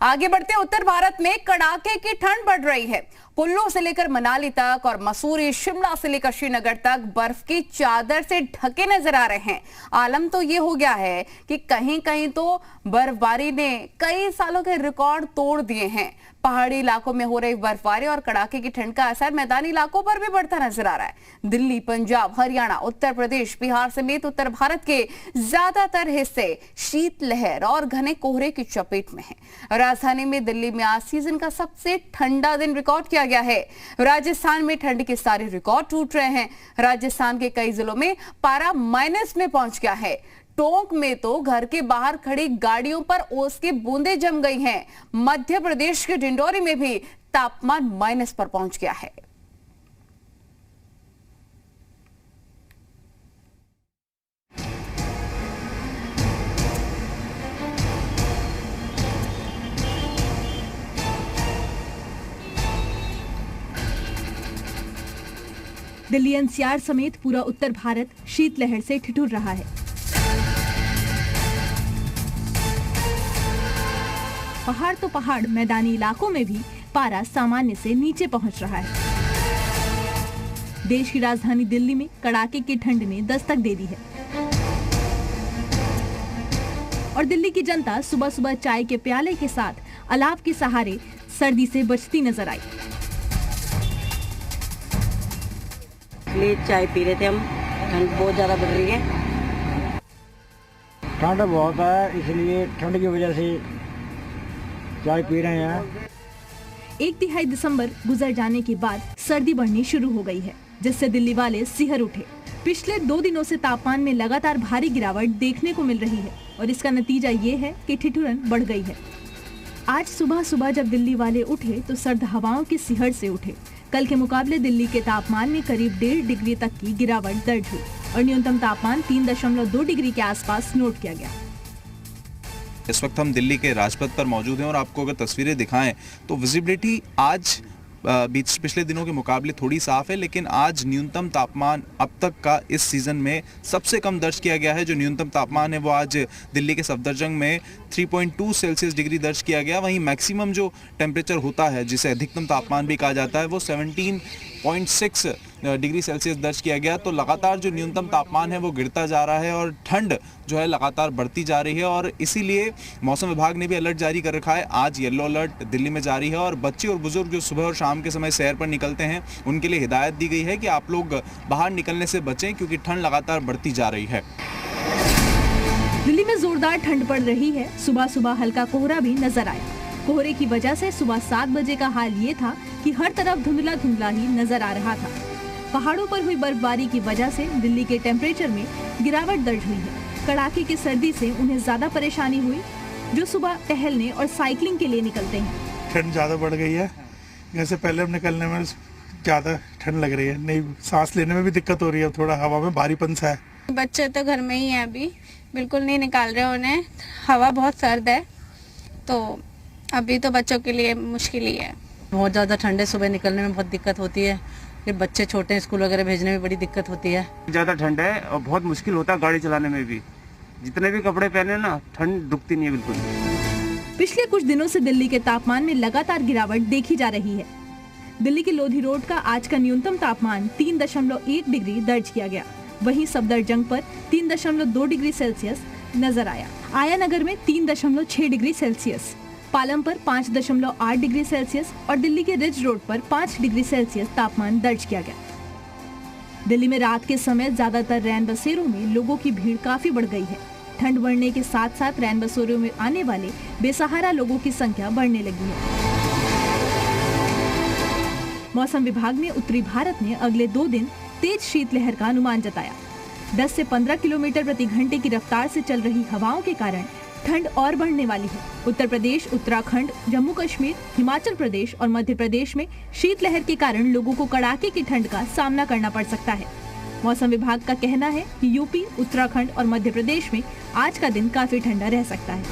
आगे बढ़ते उत्तर भारत में कड़ाके की ठंड बढ़ रही है। कुल्लू से लेकर मनाली तक और मसूरी, शिमला से लेकर श्रीनगर तक बर्फ की चादर से ढके नजर आ रहे हैं। आलम तो ये हो गया है कि कहीं कहीं तो बर्फबारी ने कई सालों के रिकॉर्ड तोड़ दिए हैं। पहाड़ी इलाकों में हो रही बर्फबारी और कड़ाके की ठंड का असर मैदानी इलाकों पर भी बढ़ता नजर आ रहा है। दिल्ली, पंजाब, हरियाणा, उत्तर प्रदेश, बिहार समेत उत्तर भारत के ज्यादातर हिस्से शीतलहर और घने कोहरे की चपेट में हैं। राजधानी में दिल्ली में आज सीजन का सबसे ठंडा दिन रिकॉर्ड किया गया है। राजस्थान में ठंड के सारे रिकॉर्ड टूट रहे हैं। राजस्थान के कई जिलों में पारा माइनस में पहुंच गया है। टोंक में तो घर के बाहर खड़ी गाड़ियों पर ओस की बूंदें जम गई हैं। मध्य प्रदेश के डिंडोरी में भी तापमान माइनस पर पहुंच गया है। दिल्ली एनसीआर समेत पूरा उत्तर भारत शीतलहर से ठिठुर रहा है। पहाड़ तो पहाड़, मैदानी इलाकों में भी पारा सामान्य से नीचे पहुंच रहा है। देश की राजधानी दिल्ली में कड़ाके की ठंड ने दस्तक दे दी है और दिल्ली की जनता सुबह सुबह चाय के प्याले के साथ अलाव के सहारे सर्दी से बचती नजर आई। इसलिए चाय पी रहे थे हम। ठंड बहुत ज्यादा बढ़ रही है। ठंड बहुत है, इसलिए ठंड की वजह से चाय पी रहे हैं। 1 दिसंबर गुजर जाने के बाद सर्दी बढ़नी शुरू हो गई है, जिससे दिल्ली वाले सिहर उठे। पिछले 2 दिनों से तापमान में लगातार भारी गिरावट देखने को मिल रही है और इसका नतीजा ये है कि ठिठुरन बढ़ गई है। आज सुबह सुबह जब दिल्ली वाले उठे तो सर्द हवाओं के सिहर से उठे। कल के मुकाबले दिल्ली के तापमान में करीब 1.5 डिग्री तक की गिरावट दर्ज हुई और न्यूनतम तापमान 3.2 डिग्री के आसपास नोट किया गया। इस वक्त हम दिल्ली के राजपथ पर मौजूद हैं और आपको अगर तस्वीरें दिखाएं तो विजिबिलिटी आज पिछले दिनों के मुकाबले थोड़ी साफ है, लेकिन आज न्यूनतम तापमान अब तक का इस सीज़न में सबसे कम दर्ज किया गया है। जो न्यूनतम तापमान है वो आज दिल्ली के सफदरजंग में 3.2 सेल्सियस डिग्री दर्ज किया गया। वहीं मैक्सिमम जो टेम्परेचर होता है, जिसे अधिकतम तापमान भी कहा जाता है, वो 17.6 डिग्री सेल्सियस दर्ज किया गया। तो लगातार जो न्यूनतम तापमान है वो गिरता जा रहा है और ठंड जो है लगातार बढ़ती जा रही है और इसीलिए मौसम विभाग ने भी अलर्ट जारी कर रखा है। आज येलो अलर्ट दिल्ली में जारी है और बच्चे और बुजुर्ग जो सुबह और शाम के समय सैर पर निकलते हैं उनके लिए हिदायत दी गई है कि आप लोग बाहर निकलने से बचें, क्योंकि ठंड लगातार बढ़ती जा रही है। दिल्ली में जोरदार ठंड पड़ रही है। सुबह सुबह हल्का कोहरा भी नजर आया। कोहरे की वजह से सुबह 7 बजे का हाल ये था कि हर तरफ धुंधला धुंधला ही नजर आ रहा था। पहाड़ों पर हुई बर्फबारी की वजह से दिल्ली के टेम्परेचर में गिरावट दर्ज हुई है। कड़ाके की सर्दी से उन्हें ज्यादा परेशानी हुई जो सुबह टहलने और साइकिलिंग के लिए निकलते हैं। ठंड ज़्यादा बढ़ गई है। घर से पहले निकलने में ज़्यादा ठंड लग रही है। नहीं, सांस लेने में भी दिक्कत हो रही है। थोड़ा हवा में भारीपन सा है। बच्चे तो घर में ही हैं, अभी बिल्कुल नहीं निकाल रहे उन्हें। हवा बहुत सर्द है तो अभी तो बच्चों के लिए मुश्किल ही है। बहुत ज़्यादा ठंड है, सुबह निकलने में बहुत दिक्कत होती है। फिर बच्चे छोटे हैं, स्कूल वगैरह भेजने में बड़ी दिक्कत होती है। ज़्यादा ठंड है और बहुत मुश्किल होता है गाड़ी चलाने में भी। जितने भी कपड़े पहने ना, ठंड दुखती नहीं है बिल्कुल। पिछले कुछ दिनों से दिल्ली के तापमान में लगातार गिरावट देखी जा रही है। दिल्ली के लोधी रोड का आज का न्यूनतम तापमान 3.1 डिग्री दर्ज किया गया। वहीं सफदरजंग पर 3.2 डिग्री सेल्सियस नजर आया। आया नगर में 3.6 डिग्री सेल्सियस, पालम पर 5.8 डिग्री सेल्सियस और दिल्ली के रिज रोड पर 5 डिग्री सेल्सियस तापमान दर्ज किया गया। दिल्ली में रात के समय ज्यादातर रैन बसेरों में लोगों की भीड़ काफी बढ़ गई है। ठंड बढ़ने के साथ साथ रैन बसेरों में आने वाले बेसहारा लोगों की संख्या बढ़ने लगी है। मौसम विभाग ने उत्तरी भारत में अगले 2 दिन तेज शीतलहर का अनुमान जताया। 10 से 15 किलोमीटर प्रति घंटे की रफ्तार से चल रही हवाओं के कारण ठंड और बढ़ने वाली है। उत्तर प्रदेश, उत्तराखंड, जम्मू कश्मीर, हिमाचल प्रदेश और मध्य प्रदेश में शीतलहर के कारण लोगों को कड़ाके की ठंड का सामना करना पड़ सकता है। मौसम विभाग का कहना है कि यूपी, उत्तराखंड और मध्य प्रदेश में आज का दिन काफी ठंडा रह सकता है।